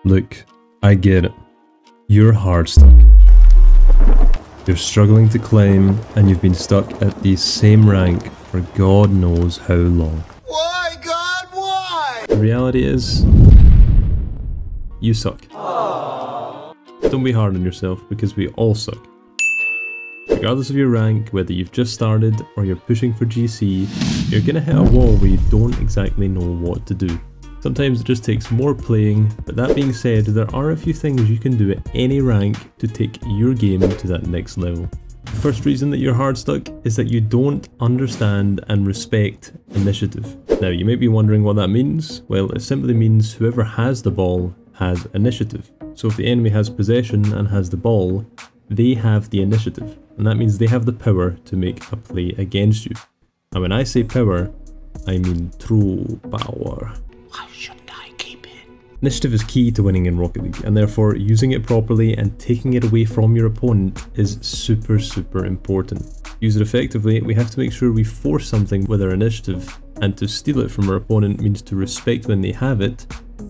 Look, I get it. You're Hardstuck. You're struggling to climb and you've been stuck at the same rank for God knows how long. Why, God, why? The reality is, you suck. Aww. Don't be hard on yourself because we all suck. Regardless of your rank, whether you've just started or you're pushing for GC, you're gonna hit a wall where you don't exactly know what to do. Sometimes it just takes more playing, but that being said, there are a few things you can do at any rank to take your game to that next level. The first reason that you're Hardstuck is that you don't understand and respect initiative. Now you might be wondering what that means. Well, it simply means whoever has the ball has initiative. So if the enemy has possession and has the ball, they have the initiative, and that means they have the power to make a play against you. And when I say power, I mean true power. Why shouldn't I keep it? Initiative is key to winning in Rocket League, and therefore using it properly and taking it away from your opponent is super important. To use it effectively, we have to make sure we force something with our initiative, and to steal it from our opponent means to respect when they have it,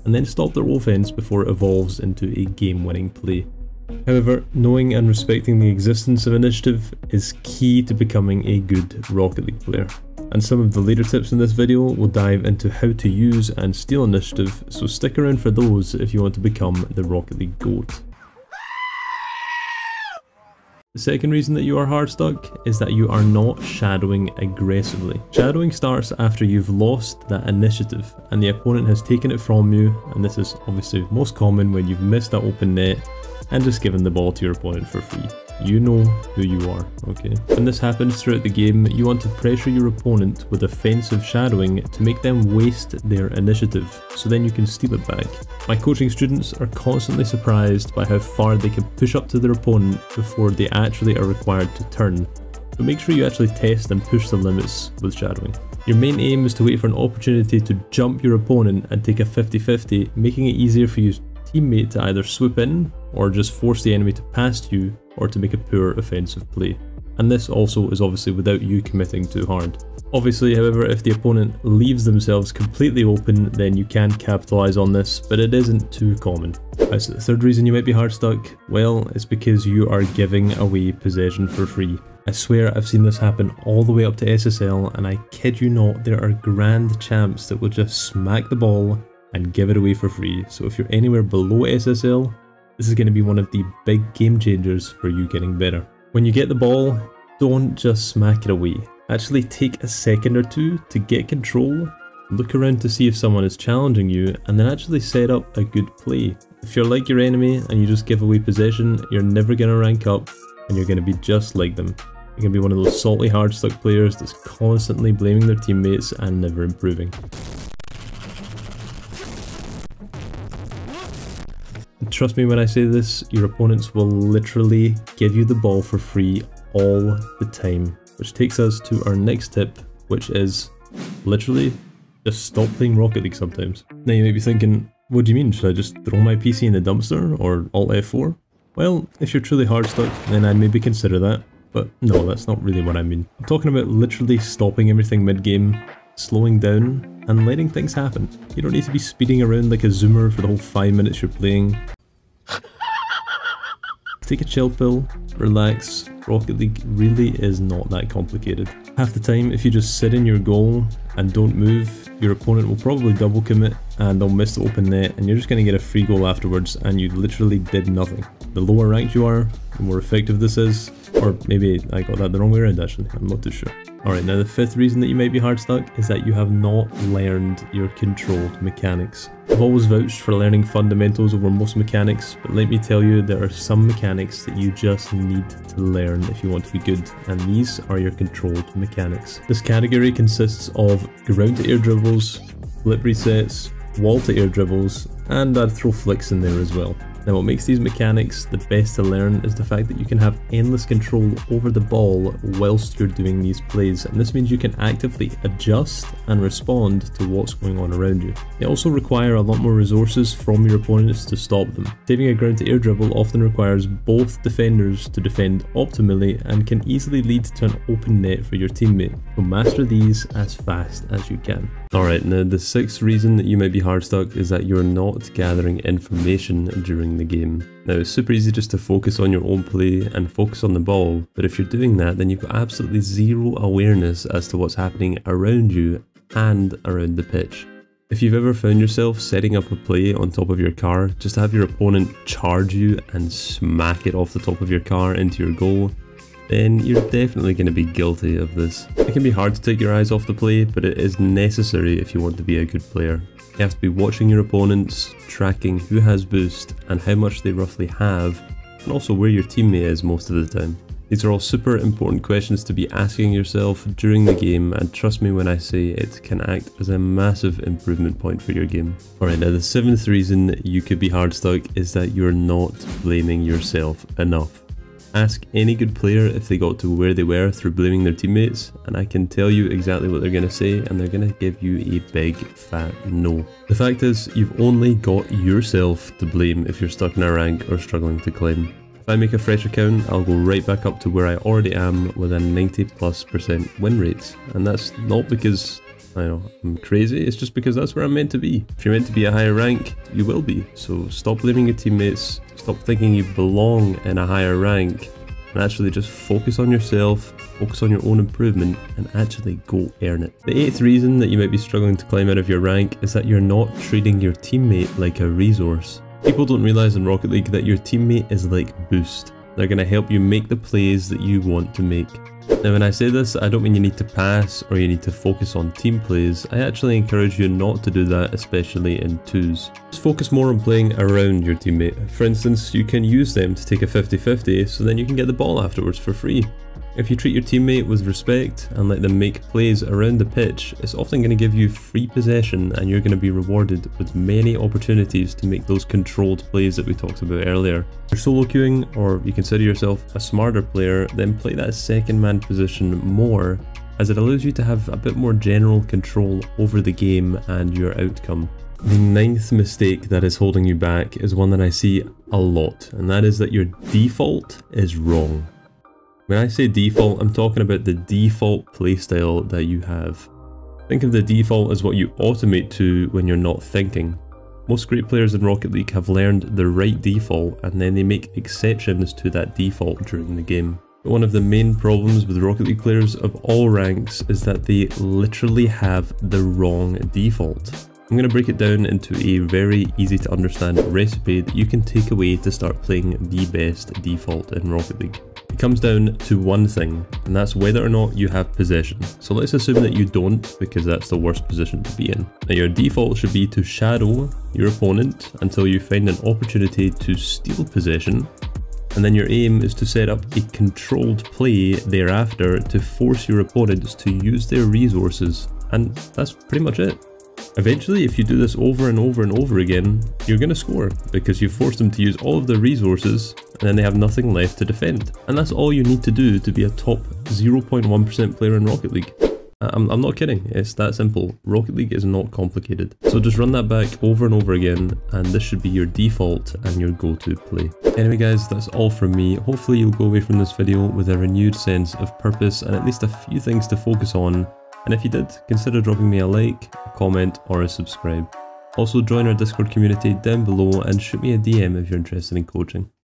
and then stop their offense before it evolves into a game-winning play. However, knowing and respecting the existence of initiative is key to becoming a good Rocket League player. And some of the later tips in this video will dive into how to use and steal initiative, so stick around for those if you want to become the Rocket League GOAT. The second reason that you are Hardstuck is that you are not shadowing aggressively. Shadowing starts after you've lost that initiative and the opponent has taken it from you, and this is obviously most common when you've missed that open net and just given the ball to your opponent for free. You know who you are, okay? When this happens throughout the game, you want to pressure your opponent with offensive shadowing to make them waste their initiative, so then you can steal it back. My coaching students are constantly surprised by how far they can push up to their opponent before they actually are required to turn. So make sure you actually test and push the limits with shadowing. Your main aim is to wait for an opportunity to jump your opponent and take a 50-50, making it easier for your teammate to either swoop in or just force the enemy to pass you or to make a poor offensive play. And this also is obviously without you committing too hard. Obviously, however, if the opponent leaves themselves completely open, then you can capitalize on this, but it isn't too common. As the third reason you might be Hardstuck, well, it's because you are giving away possession for free. I swear I've seen this happen all the way up to SSL, and I kid you not, there are grand champs that will just smack the ball and give it away for free. So if you're anywhere below SSL, this is going to be one of the big game changers for you getting better. When you get the ball, don't just smack it away. Actually take a second or two to get control, look around to see if someone is challenging you, and then actually set up a good play. If you're like your enemy and you just give away possession, you're never going to rank up and you're going to be just like them. You're going to be one of those salty Hardstuck players that's constantly blaming their teammates and never improving. Trust me when I say this, your opponents will literally give you the ball for free all the time. Which takes us to our next tip, which is literally just stop playing Rocket League sometimes. Now you might be thinking, what do you mean? Should I just throw my PC in the dumpster or Alt F4? Well, if you're truly Hardstuck, then I'd maybe consider that. But no, that's not really what I mean. I'm talking about literally stopping everything mid-game, slowing down, and letting things happen. You don't need to be speeding around like a zoomer for the whole 5 minutes you're playing. Take a chill pill, relax. Rocket League really is not that complicated. Half the time, if you just sit in your goal and don't move, your opponent will probably double commit and they'll miss the open net and you're just going to get a free goal afterwards and you literally did nothing. The lower ranked you are, the more effective this is. Or maybe I got that the wrong way around actually, I'm not too sure. Alright, now the fifth reason that you might be Hardstuck is that you have not learned your controlled mechanics. I've always vouched for learning fundamentals over most mechanics, but let me tell you, there are some mechanics that you just need to learn if you want to be good, and these are your controlled mechanics. This category consists of ground to air dribbles, flip resets, wall to air dribbles, and I'd throw flicks in there as well. Now what makes these mechanics the best to learn is the fact that you can have endless control over the ball whilst you're doing these plays, and this means you can actively adjust and respond to what's going on around you. They also require a lot more resources from your opponents to stop them. Saving a ground to air dribble often requires both defenders to defend optimally and can easily lead to an open net for your teammate, so master these as fast as you can. Alright, now the sixth reason that you might be hardstuck is that you're not gathering information during the game. Now it's super easy just to focus on your own play and focus on the ball, but if you're doing that then you've got absolutely zero awareness as to what's happening around you and around the pitch. If you've ever found yourself setting up a play on top of your car just to have your opponent charge you and smack it off the top of your car into your goal, then you're definitely going to be guilty of this. It can be hard to take your eyes off the play, but it is necessary if you want to be a good player. You have to be watching your opponents, tracking who has boost and how much they roughly have, and also where your teammate is most of the time. These are all super important questions to be asking yourself during the game, and trust me when I say it can act as a massive improvement point for your game. Alright, now the seventh reason you could be hardstuck is that you're not blaming yourself enough. Ask any good player if they got to where they were through blaming their teammates, and I can tell you exactly what they're going to say, and they're going to give you a big fat no. The fact is, you've only got yourself to blame if you're stuck in a rank or struggling to climb. If I make a fresh account, I'll go right back up to where I already am with a 90+% win rates, and that's not because I know I'm crazy, it's just because that's where I'm meant to be. If you're meant to be a higher rank, you will be, so stop blaming your teammates, stop thinking you belong in a higher rank, and actually just focus on yourself, focus on your own improvement, and actually go earn it. The eighth reason that you might be struggling to climb out of your rank is that you're not treating your teammate like a resource. People don't realise in Rocket League that your teammate is like boost. They're going to help you make the plays that you want to make. Now when I say this, I don't mean you need to pass or you need to focus on team plays. I actually encourage you not to do that, especially in twos. Just focus more on playing around your teammate. For instance, you can use them to take a 50-50 so then you can get the ball afterwards for free. If you treat your teammate with respect and let them make plays around the pitch, it's often going to give you free possession and you're going to be rewarded with many opportunities to make those controlled plays that we talked about earlier. If you're solo queuing or you consider yourself a smarter player, then play that second man position more, as it allows you to have a bit more general control over the game and your outcome. The ninth mistake that is holding you back is one that I see a lot, and that is that your default is wrong. When I say default, I'm talking about the default playstyle that you have. Think of the default as what you automate to when you're not thinking. Most great players in Rocket League have learned the right default and then they make exceptions to that default during the game. But one of the main problems with Rocket League players of all ranks is that they literally have the wrong default. I'm going to break it down into a very easy to understand recipe that you can take away to start playing the best default in Rocket League. It comes down to one thing, and that's whether or not you have possession. So let's assume that you don't, because that's the worst position to be in. Now your default should be to shadow your opponent until you find an opportunity to steal possession, and then your aim is to set up a controlled play thereafter to force your opponents to use their resources, and that's pretty much it. Eventually, if you do this over and over and over again, you're going to score, because you've forced them to use all of their resources and then they have nothing left to defend. And that's all you need to do to be a top 0.1% player in Rocket League. I'm not kidding, it's that simple. Rocket League is not complicated. So just run that back over and over again, and this should be your default and your go-to play. Anyway guys, that's all from me. Hopefully you'll go away from this video with a renewed sense of purpose and at least a few things to focus on. And if you did, consider dropping me a like, a comment, or a subscribe. Also join our Discord community down below and shoot me a DM if you're interested in coaching.